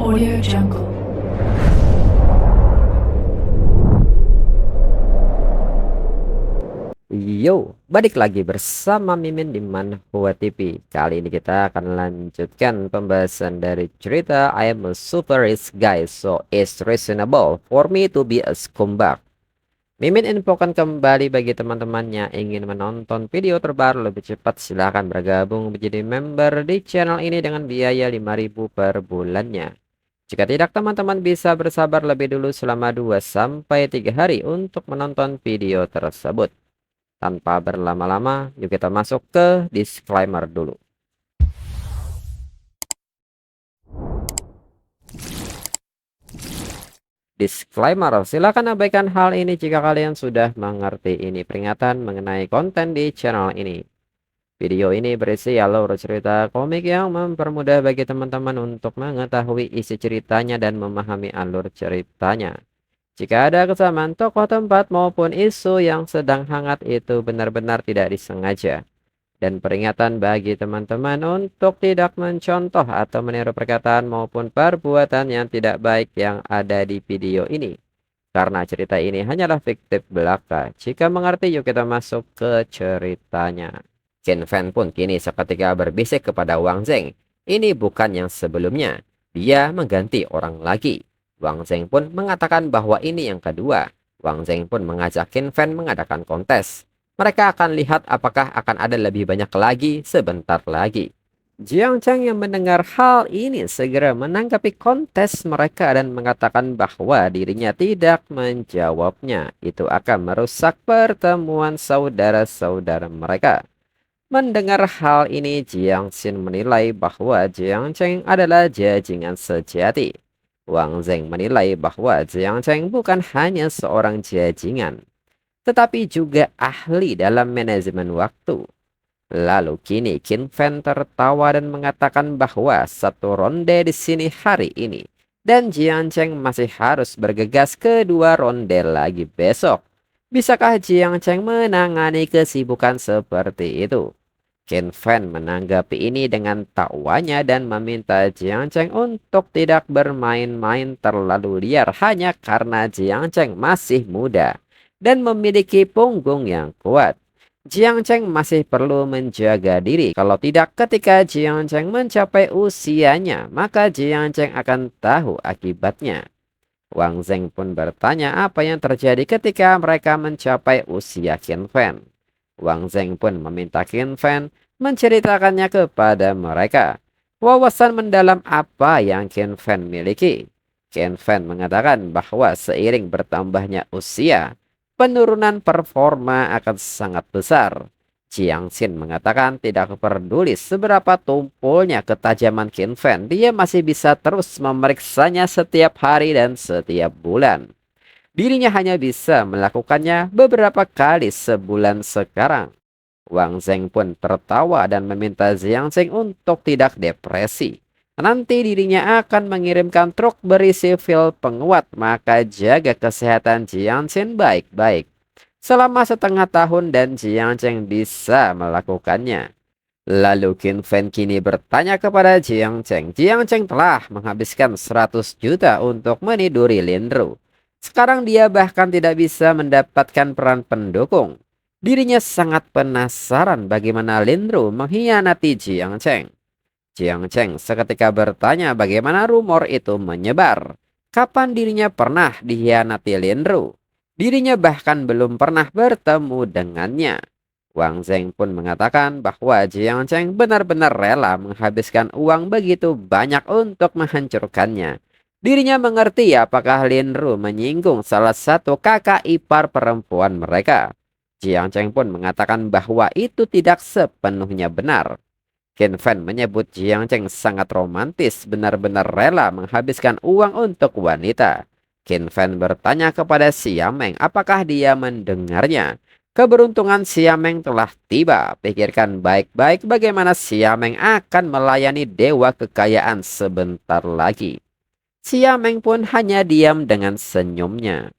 Audio Jungle. Yo, balik lagi bersama Mimin di Manhwa TV. Kali ini kita akan lanjutkan pembahasan dari cerita I am a super rich guy, so it's reasonable for me to be a scumbag. Mimin infokan kembali bagi teman-teman yang ingin menonton video terbaru lebih cepat, silahkan bergabung menjadi member di channel ini dengan biaya 5.000 per bulannya. Jika tidak, teman-teman bisa bersabar lebih dulu selama 2 sampai 3 hari untuk menonton video tersebut. Tanpa berlama-lama, yuk kita masuk ke disclaimer dulu. Disclaimer, silakan abaikan hal ini jika kalian sudah mengerti. Ini peringatan mengenai konten di channel ini. Video ini berisi alur cerita komik yang mempermudah bagi teman-teman untuk mengetahui isi ceritanya dan memahami alur ceritanya. Jika ada kesamaan tokoh, tempat, maupun isu yang sedang hangat, itu benar-benar tidak disengaja. Dan peringatan bagi teman-teman untuk tidak mencontoh atau meniru perkataan maupun perbuatan yang tidak baik yang ada di video ini. Karena cerita ini hanyalah fiktif belaka. Jika mengerti, yuk kita masuk ke ceritanya. Qin Fan pun kini seketika berbisik kepada Wang Zheng. Ini bukan yang sebelumnya. Dia mengganti orang lagi. Wang Zheng pun mengatakan bahwa ini yang kedua. Wang Zheng pun mengajak Qin Fan mengadakan kontes. Mereka akan lihat apakah akan ada lebih banyak lagi sebentar lagi. Jiang Cheng yang mendengar hal ini segera menanggapi kontes mereka dan mengatakan bahwa dirinya tidak menjawabnya. Itu akan merusak pertemuan saudara-saudara mereka. Mendengar hal ini, Jiang Xin menilai bahwa Jiang Cheng adalah jajingan sejati. Wang Zheng menilai bahwa Jiang Cheng bukan hanya seorang jajingan, tetapi juga ahli dalam manajemen waktu. Lalu kini Qin Fan tertawa dan mengatakan bahwa satu ronde di sini hari ini, dan Jiang Cheng masih harus bergegas ke 2 ronde lagi besok. Bisakah Jiang Cheng menangani kesibukan seperti itu? Qin Fan menanggapi ini dengan tawanya dan meminta Jiang Cheng untuk tidak bermain-main terlalu liar hanya karena Jiang Cheng masih muda dan memiliki punggung yang kuat. Jiang Cheng masih perlu menjaga diri, kalau tidak ketika Jiang Cheng mencapai usianya, maka Jiang Cheng akan tahu akibatnya. Wang Zheng pun bertanya apa yang terjadi ketika mereka mencapai usia Qin Fan. Wang Zheng pun meminta Qin Fan menceritakannya kepada mereka. Wawasan mendalam apa yang Qin Fan miliki. Qin Fan mengatakan bahwa seiring bertambahnya usia, penurunan performa akan sangat besar. Jiang Xin mengatakan tidak peduli seberapa tumpulnya ketajaman Qin Fan, dia masih bisa terus memeriksanya setiap hari dan setiap bulan. Dirinya hanya bisa melakukannya beberapa kali sebulan sekarang. Wang Zheng pun tertawa dan meminta Jiang Xin untuk tidak depresi. Nanti dirinya akan mengirimkan truk berisi pil penguat, maka jaga kesehatan Jiang Xin baik-baik selama setengah tahun dan Jiang Cheng bisa melakukannya. Lalu Qin Fan kini bertanya kepada Jiang Cheng. Jiang Cheng telah menghabiskan 100 juta untuk meniduri Lin Ru. Sekarang dia bahkan tidak bisa mendapatkan peran pendukung. Dirinya sangat penasaran bagaimana Lin Ru mengkhianati Jiang Cheng. Jiang Cheng seketika bertanya bagaimana rumor itu menyebar. Kapan dirinya pernah dikhianati Lin Ru? Dirinya bahkan belum pernah bertemu dengannya. Wang Zheng pun mengatakan bahwa Jiang Cheng benar-benar rela menghabiskan uang begitu banyak untuk menghancurkannya. Dirinya mengerti apakah Lin Ru menyinggung salah satu kakak ipar perempuan mereka. Jiang Cheng pun mengatakan bahwa itu tidak sepenuhnya benar. Qin Fan menyebut Jiang Cheng sangat romantis, benar-benar rela menghabiskan uang untuk wanita. Qin Fan bertanya kepada Xiameng apakah dia mendengarnya. Keberuntungan Xiameng telah tiba. Pikirkan baik-baik bagaimana Xiameng akan melayani dewa kekayaan sebentar lagi. Xiameng pun hanya diam dengan senyumnya.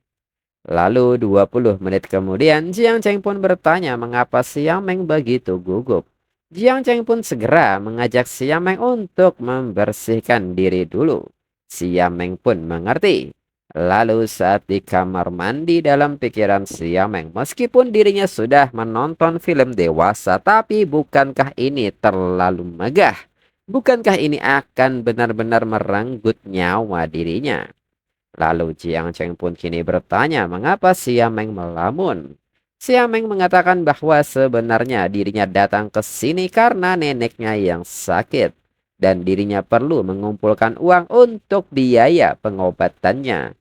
Lalu 20 menit kemudian Jiang Cheng pun bertanya mengapa Xiameng begitu gugup. Jiang Cheng pun segera mengajak Xiameng untuk membersihkan diri dulu. Siameng pun mengerti. Lalu saat di kamar mandi dalam pikiran Siameng, meskipun dirinya sudah menonton film dewasa, tapi bukankah ini terlalu megah? Bukankah ini akan benar-benar merenggut nyawa dirinya? Lalu Jiang Cheng pun kini bertanya mengapa Siameng melamun. Siameng mengatakan bahwa sebenarnya dirinya datang ke sini karena neneknya yang sakit. Dan dirinya perlu mengumpulkan uang untuk biaya pengobatannya.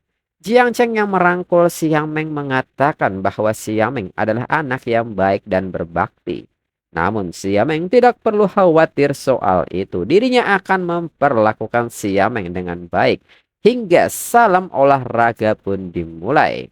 Jiang Cheng yang merangkul Siameng mengatakan bahwa Siameng adalah anak yang baik dan berbakti. Namun Siameng tidak perlu khawatir soal itu. Dirinya akan memperlakukan Siameng dengan baik hingga salam olahraga pun dimulai.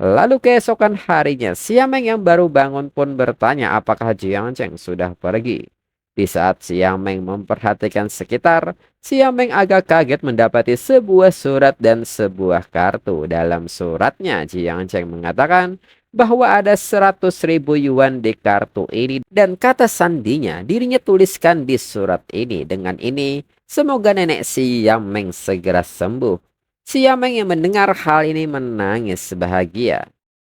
Lalu keesokan harinya, Siameng yang baru bangun pun bertanya apakah Jiang Cheng sudah pergi. Di saat Siameng memperhatikan sekitar, Siameng agak kaget mendapati sebuah surat dan sebuah kartu. Dalam suratnya, Jiang Cheng mengatakan bahwa ada 100.000 yuan di kartu ini dan kata sandinya dirinya tuliskan di surat ini. Dengan ini, semoga nenek Siameng segera sembuh. Siameng yang mendengar hal ini menangis bahagia.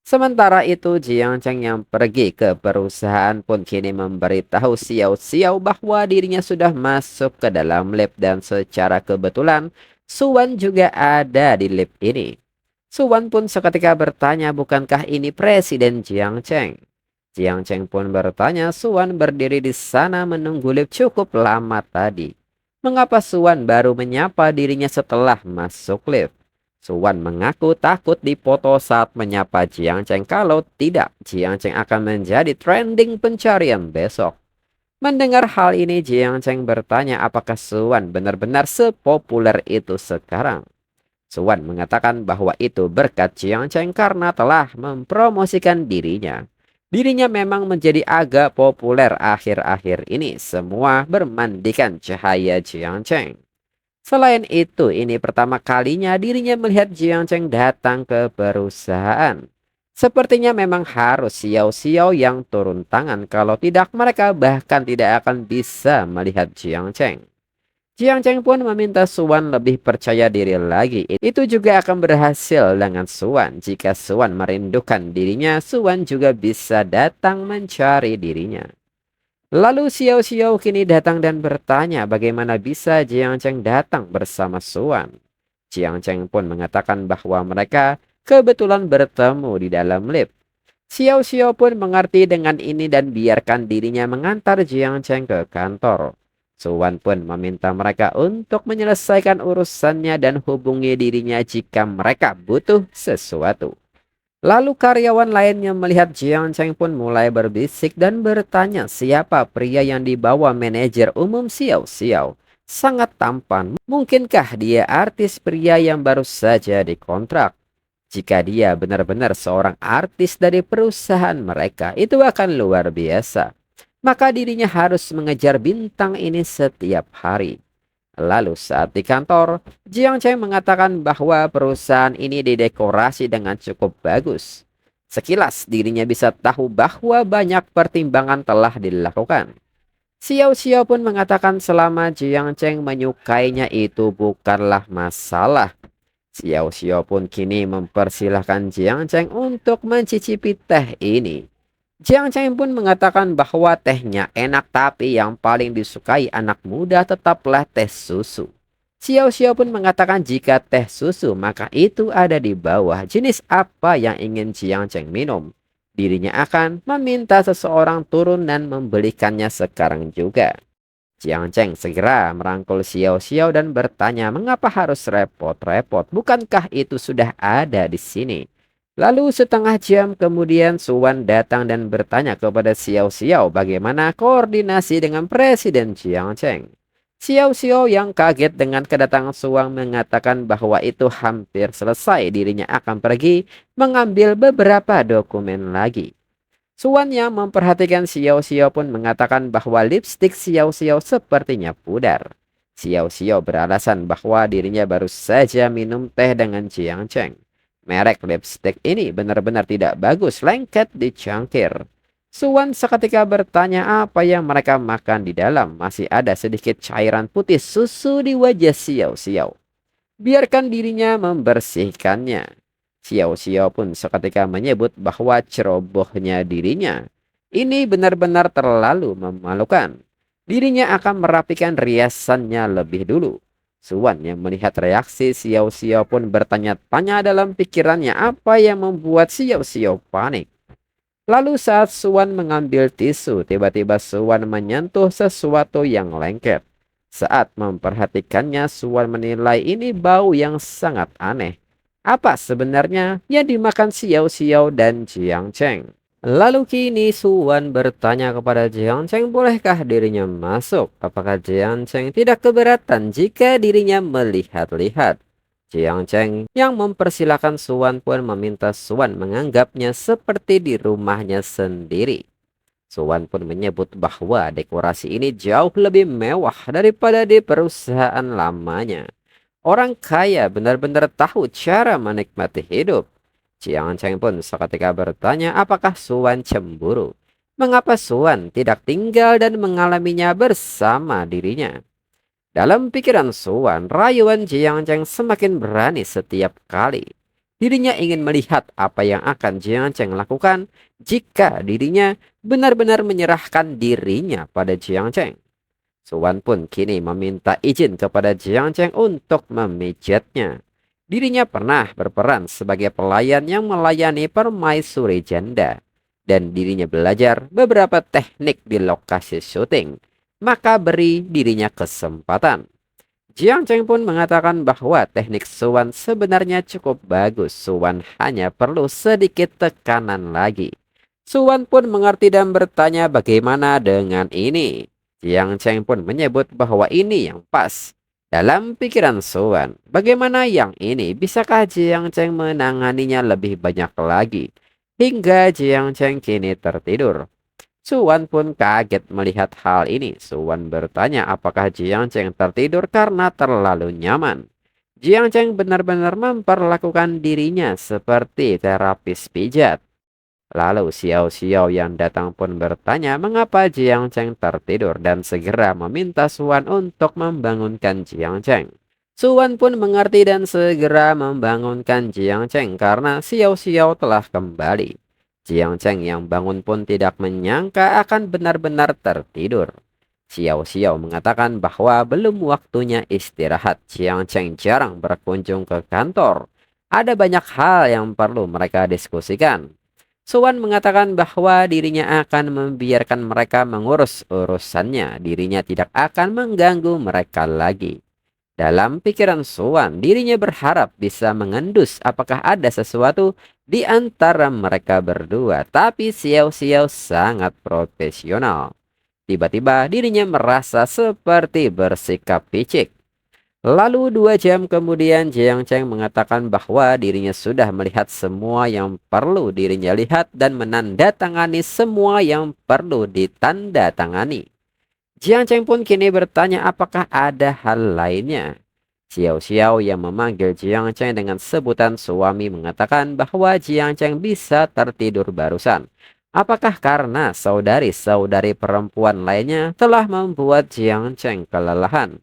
Sementara itu, Jiang Cheng yang pergi ke perusahaan pun kini memberitahu Xiao Xiao bahwa dirinya sudah masuk ke dalam lab dan secara kebetulan Suwan juga ada di lab ini. Suwan pun seketika bertanya bukankah ini Presiden Jiang Cheng? Jiang Cheng pun bertanya Suwan berdiri di sana menunggu lab cukup lama tadi. Mengapa Suwan baru menyapa dirinya setelah masuk lift? Suwan mengaku takut dipoto saat menyapa Jiang Cheng, kalau tidak Jiang Cheng akan menjadi trending pencarian besok. Mendengar hal ini Jiang Cheng bertanya apakah Suwan benar-benar sepopuler itu sekarang. Suwan mengatakan bahwa itu berkat Jiang Cheng karena telah mempromosikan dirinya. Dirinya memang menjadi agak populer akhir-akhir ini, semua bermandikan cahaya Jiang Cheng. Selain itu, ini pertama kalinya dirinya melihat Jiang Cheng datang ke perusahaan. Sepertinya memang harus Xiao Xiao yang turun tangan, kalau tidak mereka bahkan tidak akan bisa melihat Jiang Cheng. Jiang Cheng pun meminta Suwan lebih percaya diri lagi. Itu juga akan berhasil dengan Suwan. Jika Suwan merindukan dirinya, Suwan juga bisa datang mencari dirinya. Lalu Xiao Xiao kini datang dan bertanya bagaimana bisa Jiang Cheng datang bersama Suwan. Jiang Cheng pun mengatakan bahwa mereka kebetulan bertemu di dalam lift. Xiao Xiao pun mengerti dengan ini dan biarkan dirinya mengantar Jiang Cheng ke kantor. Suwan pun meminta mereka untuk menyelesaikan urusannya dan hubungi dirinya jika mereka butuh sesuatu. Lalu karyawan lainnya melihat Jiang Cheng pun mulai berbisik dan bertanya siapa pria yang dibawa manajer umum Xiao Xiao. Sangat tampan, mungkinkah dia artis pria yang baru saja dikontrak? Jika dia benar-benar seorang artis dari perusahaan mereka, itu akan luar biasa. Maka dirinya harus mengejar bintang ini setiap hari. Lalu saat di kantor, Jiang Cheng mengatakan bahwa perusahaan ini didekorasi dengan cukup bagus. Sekilas dirinya bisa tahu bahwa banyak pertimbangan telah dilakukan. Xiao Xiao pun mengatakan selama Jiang Cheng menyukainya itu bukanlah masalah. Xiao Xiao pun kini mempersilahkan Jiang Cheng untuk mencicipi teh ini. Jiang Cheng pun mengatakan bahwa tehnya enak tapi yang paling disukai anak muda tetaplah teh susu. Xiao Xiao pun mengatakan jika teh susu maka itu ada di bawah jenis apa yang ingin Jiang Cheng minum. Dirinya akan meminta seseorang turun dan membelikannya sekarang juga. Jiang Cheng segera merangkul Xiao Xiao dan bertanya mengapa harus repot-repot, bukankah itu sudah ada di sini. Lalu setengah jam kemudian Suwan datang dan bertanya kepada Xiao Xiao bagaimana koordinasi dengan Presiden Jiang Cheng. Xiao Xiao yang kaget dengan kedatangan Suwan mengatakan bahwa itu hampir selesai, dirinya akan pergi mengambil beberapa dokumen lagi. Suwan yang memperhatikan Xiao Xiao pun mengatakan bahwa lipstik Xiao Xiao sepertinya pudar. Xiao Xiao beralasan bahwa dirinya baru saja minum teh dengan Jiang Cheng. Merek lipstik ini benar-benar tidak bagus, lengket di cangkir. Suwan seketika bertanya apa yang mereka makan di dalam. Masih ada sedikit cairan putih susu di wajah Xiao Xiao. biarkan dirinya membersihkannya. Xiao Xiao pun seketika menyebut bahwa cerobohnya dirinya ini benar-benar terlalu memalukan. Dirinya akan merapikan riasannya lebih dulu. Suan yang melihat reaksi Xiao Xiao pun bertanya-tanya dalam pikirannya apa yang membuat Xiao Xiao panik. Lalu saat Suan mengambil tisu, tiba-tiba Suan menyentuh sesuatu yang lengket. Saat memperhatikannya, Suan menilai ini bau yang sangat aneh. Apa sebenarnya yang dimakan Xiao Xiao dan Jiang Cheng? Lalu kini Suan bertanya kepada Jiang Cheng, bolehkah dirinya masuk? Apakah Jiang Cheng tidak keberatan jika dirinya melihat-lihat? Jiang Cheng yang mempersilahkan Suan pun meminta Suan menganggapnya seperti di rumahnya sendiri. Suan pun menyebut bahwa dekorasi ini jauh lebih mewah daripada di perusahaan lamanya. Orang kaya benar-benar tahu cara menikmati hidup. Jiang Cheng pun seketika bertanya apakah Suan cemburu. Mengapa Suan tidak tinggal dan mengalaminya bersama dirinya? Dalam pikiran Suan, rayuan Jiang Cheng semakin berani setiap kali. Dirinya ingin melihat apa yang akan Jiang Cheng lakukan jika dirinya benar-benar menyerahkan dirinya pada Jiang Cheng. Suan pun kini meminta izin kepada Jiang Cheng untuk memijatnya. Dirinya pernah berperan sebagai pelayan yang melayani permaisuri janda. Dan dirinya belajar beberapa teknik di lokasi syuting. Maka beri dirinya kesempatan. Jiang Cheng pun mengatakan bahwa teknik Suan sebenarnya cukup bagus. Suan hanya perlu sedikit tekanan lagi. Suan pun mengerti dan bertanya bagaimana dengan ini. Jiang Cheng pun menyebut bahwa ini yang pas. Dalam pikiran Suan, bagaimana yang ini? Bisakah Jiang Cheng menanganinya lebih banyak lagi? Hingga Jiang Cheng kini tertidur. Suan pun kaget melihat hal ini. Suan bertanya apakah Jiang Cheng tertidur karena terlalu nyaman. Jiang Cheng benar-benar memperlakukan dirinya seperti terapis pijat. Lalu Xiao Xiao yang datang pun bertanya mengapa Jiang Cheng tertidur dan segera meminta Suan untuk membangunkan Jiang Cheng. Suan pun mengerti dan segera membangunkan Jiang Cheng karena Xiao Xiao telah kembali. Jiang Cheng yang bangun pun tidak menyangka akan benar-benar tertidur. Xiao Xiao mengatakan bahwa belum waktunya istirahat. Jiang Cheng jarang berkunjung ke kantor. Ada banyak hal yang perlu mereka diskusikan. Suan mengatakan bahwa dirinya akan membiarkan mereka mengurus urusannya. Dirinya tidak akan mengganggu mereka lagi. Dalam pikiran Suan, dirinya berharap bisa mengendus apakah ada sesuatu di antara mereka berdua. Tapi Xiao Xiao sangat profesional. Tiba-tiba dirinya merasa seperti bersikap picik. Lalu 2 jam kemudian Jiang Cheng mengatakan bahwa dirinya sudah melihat semua yang perlu dirinya lihat dan menandatangani semua yang perlu ditandatangani. Jiang Cheng pun kini bertanya apakah ada hal lainnya. Xiao Xiao yang memanggil Jiang Cheng dengan sebutan suami mengatakan bahwa Jiang Cheng bisa tertidur barusan. Apakah karena saudari-saudari perempuan lainnya telah membuat Jiang Cheng kelelahan?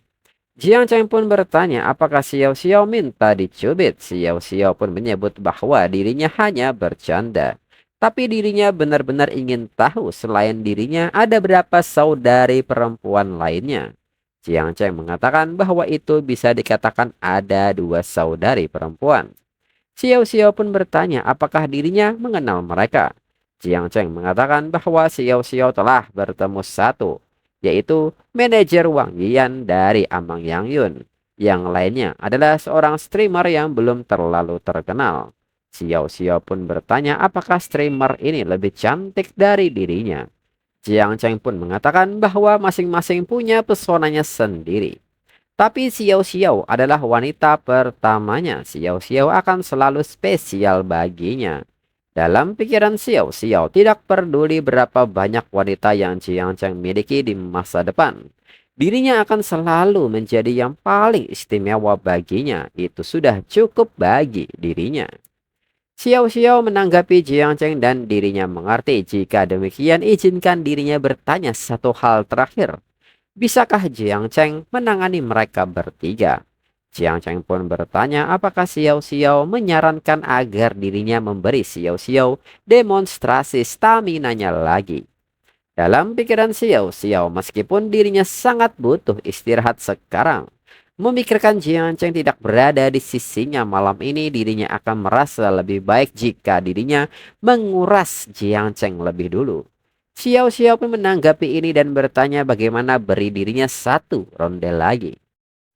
Jiang Cheng pun bertanya apakah Xiao Xiao minta dicubit. Xiao Xiao pun menyebut bahwa dirinya hanya bercanda. Tapi dirinya benar-benar ingin tahu selain dirinya ada berapa saudari perempuan lainnya. Jiang Cheng mengatakan bahwa itu bisa dikatakan ada 2 saudari perempuan. Xiao Xiao pun bertanya apakah dirinya mengenal mereka. Jiang Cheng mengatakan bahwa Xiao Xiao telah bertemu satu, yaitu manajer Wang Yian dari Amang Yang Yun. Yang lainnya adalah seorang streamer yang belum terlalu terkenal. Xiao Xiao pun bertanya apakah streamer ini lebih cantik dari dirinya. Jiang Cheng pun mengatakan bahwa masing-masing punya pesonanya sendiri. Tapi Xiao Xiao adalah wanita pertamanya. Xiao Xiao akan selalu spesial baginya. Dalam pikiran Xiao Xiao tidak peduli berapa banyak wanita yang Jiang Cheng miliki di masa depan. Dirinya akan selalu menjadi yang paling istimewa baginya. Itu sudah cukup bagi dirinya. Xiao Xiao menanggapi Jiang Cheng dan dirinya mengerti. Jika demikian izinkan dirinya bertanya satu hal terakhir. Bisakah Jiang Cheng menangani mereka bertiga? Jiang Cheng pun bertanya apakah Xiao Xiao menyarankan agar dirinya memberi Xiao Xiao demonstrasi stamina-nya lagi. Dalam pikiran Xiao Xiao, meskipun dirinya sangat butuh istirahat sekarang, memikirkan Jiang Cheng tidak berada di sisinya malam ini, dirinya akan merasa lebih baik jika dirinya menguras Jiang Cheng lebih dulu. Xiao Xiao pun menanggapi ini dan bertanya bagaimana beri dirinya satu ronde lagi.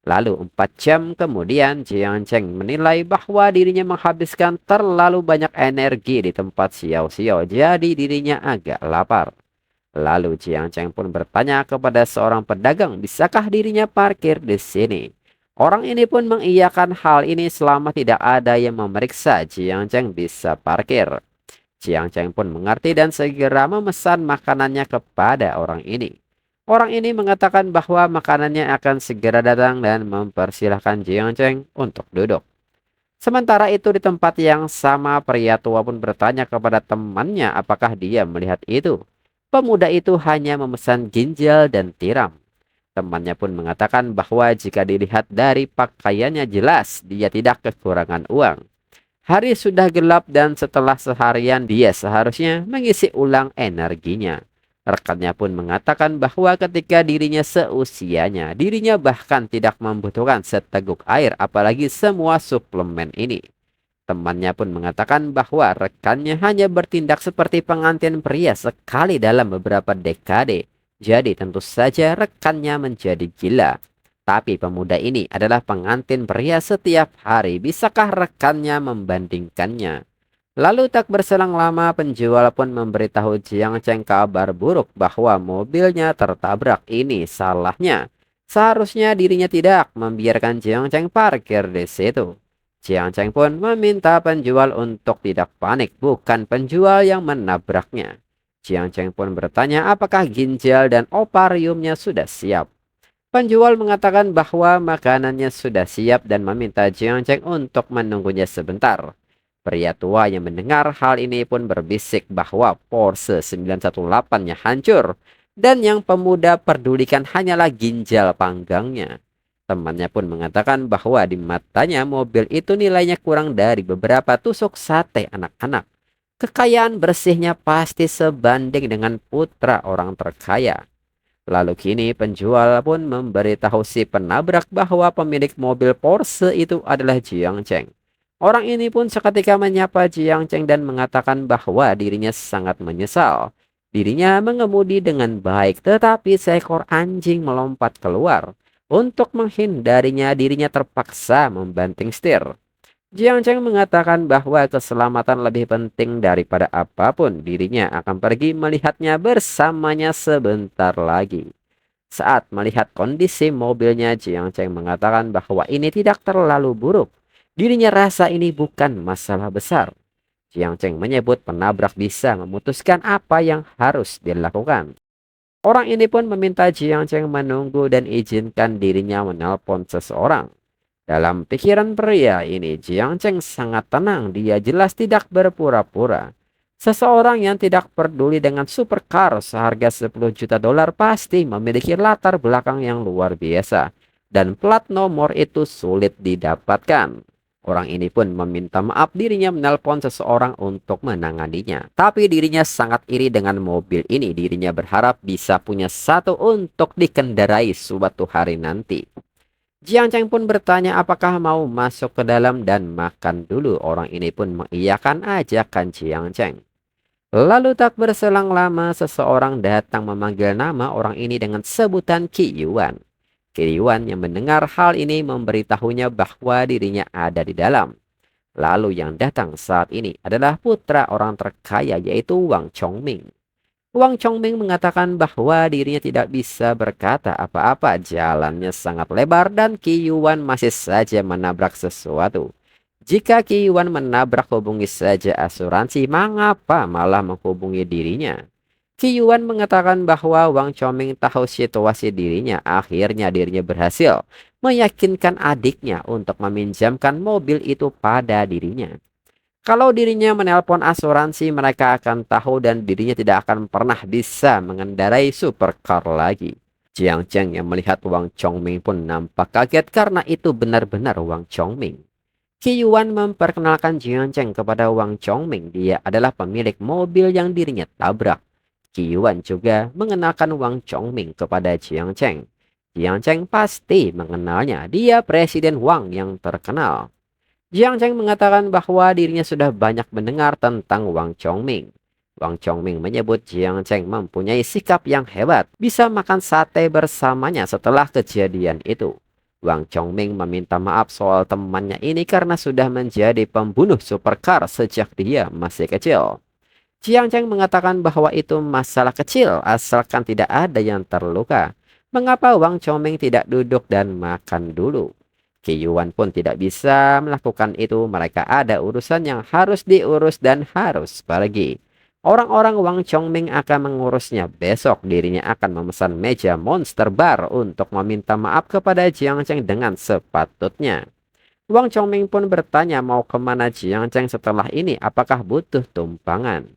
Lalu 4 jam kemudian Jiang Cheng menilai bahwa dirinya menghabiskan terlalu banyak energi di tempat Xiao Xiao, jadi dirinya agak lapar. Lalu Jiang Cheng pun bertanya kepada seorang pedagang, bisakah dirinya parkir di sini? Orang ini pun mengiyakan hal ini selama tidak ada yang memeriksa Jiang Cheng bisa parkir. Jiang Cheng pun mengerti dan segera memesan makanannya kepada orang ini. Orang ini mengatakan bahwa makanannya akan segera datang dan mempersilahkan Jiang Cheng untuk duduk. Sementara itu di tempat yang sama, pria tua pun bertanya kepada temannya apakah dia melihat itu. Pemuda itu hanya memesan ginjal dan tiram. Temannya pun mengatakan bahwa jika dilihat dari pakaiannya jelas dia tidak kekurangan uang. Hari sudah gelap dan setelah seharian dia seharusnya mengisi ulang energinya. Rekannya pun mengatakan bahwa ketika dirinya seusianya, dirinya bahkan tidak membutuhkan seteguk air apalagi semua suplemen ini. Temannya pun mengatakan bahwa rekannya hanya bertindak seperti pengantin pria sekali dalam beberapa dekade. Jadi tentu saja rekannya menjadi gila. Tapi pemuda ini adalah pengantin pria setiap hari. Bisakah rekannya membandingkannya? Lalu tak berselang lama penjual pun memberitahu Jiang Cheng kabar buruk bahwa mobilnya tertabrak. Ini salahnya. Seharusnya dirinya tidak membiarkan Jiang Cheng parkir di situ. Jiang Cheng pun meminta penjual untuk tidak panik, bukan penjual yang menabraknya. Jiang Cheng pun bertanya apakah ginjal dan opariumnya sudah siap. Penjual mengatakan bahwa makanannya sudah siap dan meminta Jiang Cheng untuk menunggunya sebentar. Pria tua yang mendengar hal ini pun berbisik bahwa Porsche 918-nya hancur dan yang pemuda perdulikan hanyalah ginjal panggangnya. Temannya pun mengatakan bahwa di matanya mobil itu nilainya kurang dari beberapa tusuk sate anak-anak. Kekayaan bersihnya pasti sebanding dengan putra orang terkaya. Lalu kini penjual pun memberitahu si penabrak bahwa pemilik mobil Porsche itu adalah Jiang Cheng. Orang ini pun seketika menyapa Jiang Cheng dan mengatakan bahwa dirinya sangat menyesal. Dirinya mengemudi dengan baik, tetapi seekor anjing melompat keluar. Untuk menghindarinya, dirinya terpaksa membanting setir. Jiang Cheng mengatakan bahwa keselamatan lebih penting daripada apapun. Dirinya akan pergi melihatnya bersamanya sebentar lagi. Saat melihat kondisi mobilnya, Jiang Cheng mengatakan bahwa ini tidak terlalu buruk. Dirinya rasa ini bukan masalah besar. Jiang Cheng menyebut penabrak bisa memutuskan apa yang harus dilakukan. Orang ini pun meminta Jiang Cheng menunggu dan izinkan dirinya menelpon seseorang. Dalam pikiran pria ini, Jiang Cheng sangat tenang. Dia jelas tidak berpura-pura. Seseorang yang tidak peduli dengan supercar seharga 10 juta dolar pasti memiliki latar belakang yang luar biasa. Dan plat nomor itu sulit didapatkan. Orang ini pun meminta maaf, dirinya menelpon seseorang untuk menanganinya. Tapi dirinya sangat iri dengan mobil ini. Dirinya berharap bisa punya satu untuk dikendarai suatu hari nanti. Jiang Cheng pun bertanya apakah mau masuk ke dalam dan makan dulu. Orang ini pun mengiyakan ajakan Jiang Cheng. Lalu tak berselang lama seseorang datang memanggil nama orang ini dengan sebutan Qi Yuan. Qi Yuan yang mendengar hal ini memberitahunya bahwa dirinya ada di dalam. Lalu yang datang saat ini adalah putra orang terkaya yaitu Wang Chongming. Wang Chongming mengatakan bahwa dirinya tidak bisa berkata apa-apa. Jalannya sangat lebar dan Qi Yuan masih saja menabrak sesuatu. Jika Qi Yuan menabrak, hubungi saja asuransi, mengapa malah menghubungi dirinya? Qi Yuan mengatakan bahwa Wang Chongming tahu situasi dirinya. Akhirnya dirinya berhasil meyakinkan adiknya untuk meminjamkan mobil itu pada dirinya. Kalau dirinya menelpon asuransi, mereka akan tahu dan dirinya tidak akan pernah bisa mengendarai supercar lagi. Jiang Cheng yang melihat Wang Chongming pun nampak kaget karena itu benar-benar Wang Chongming. Qi Yuan memperkenalkan Jiang Cheng kepada Wang Chongming. Dia adalah pemilik mobil yang dirinya tabrak. Qi Yuan juga mengenalkan Wang Chongming kepada Jiang Cheng. Jiang Cheng pasti mengenalnya. Dia Presiden Wang yang terkenal. Jiang Cheng mengatakan bahwa dirinya sudah banyak mendengar tentang Wang Chongming. Wang Chongming menyebut Jiang Cheng mempunyai sikap yang hebat, bisa makan sate bersamanya setelah kejadian itu. Wang Chongming meminta maaf soal temannya ini karena sudah menjadi pembunuh supercar sejak dia masih kecil. Jiang Cheng mengatakan bahwa itu masalah kecil asalkan tidak ada yang terluka. Mengapa Wang Chongming tidak duduk dan makan dulu? Qi Yuan pun tidak bisa melakukan itu. Mereka ada urusan yang harus diurus dan harus pergi. Orang-orang Wang Chongming akan mengurusnya besok. Dirinya akan memesan meja Monster Bar untuk meminta maaf kepada Jiang Cheng dengan sepatutnya. Wang Chongming pun bertanya mau kemana Jiang Cheng setelah ini. Apakah butuh tumpangan?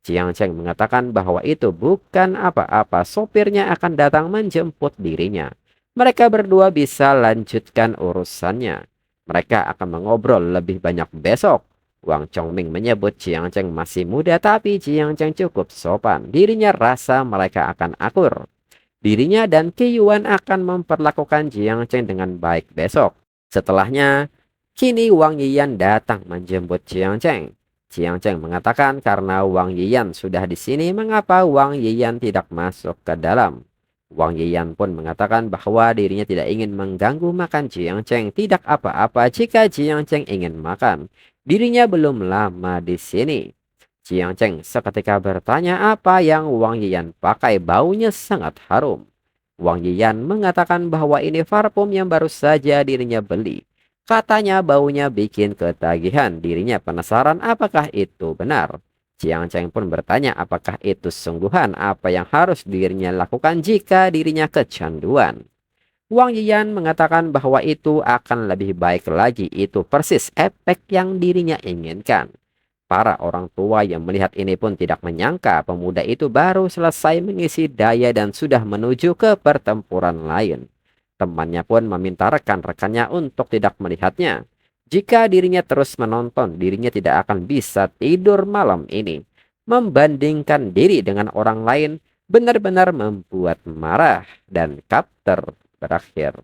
Jiang Cheng mengatakan bahwa itu bukan apa-apa. Sopirnya akan datang menjemput dirinya. Mereka berdua bisa lanjutkan urusannya. Mereka akan mengobrol lebih banyak besok. Wang Chongming menyebut Jiang Cheng masih muda tapi Jiang Cheng cukup sopan. Dirinya rasa mereka akan akur. Dirinya dan Qi Yuan akan memperlakukan Jiang Cheng dengan baik besok. Setelahnya, kini Wang Yiyan datang menjemput Jiang Cheng. Jiang Cheng mengatakan karena Wang Yiyan sudah di sini, mengapa Wang Yiyan tidak masuk ke dalam? Wang Yiyan pun mengatakan bahwa dirinya tidak ingin mengganggu makan Jiang Cheng. Tidak apa-apa jika Jiang Cheng ingin makan. Dirinya belum lama di sini. Jiang Cheng seketika bertanya apa yang Wang Yiyan pakai. Baunya sangat harum. Wang Yiyan mengatakan bahwa ini parfum yang baru saja dirinya beli. Katanya baunya bikin ketagihan. Dirinya penasaran apakah itu benar. Jiang Cheng pun bertanya apakah itu sungguhan, apa yang harus dirinya lakukan jika dirinya kecanduan. Wang Yiyan mengatakan bahwa itu akan lebih baik lagi, itu persis efek yang dirinya inginkan. Para orang tua yang melihat ini pun tidak menyangka pemuda itu baru selesai mengisi daya dan sudah menuju ke pertempuran lain. Temannya pun meminta rekan-rekannya untuk tidak melihatnya. Jika dirinya terus menonton, dirinya tidak akan bisa tidur malam ini. Membandingkan diri dengan orang lain benar-benar membuat marah dan chapter berakhir.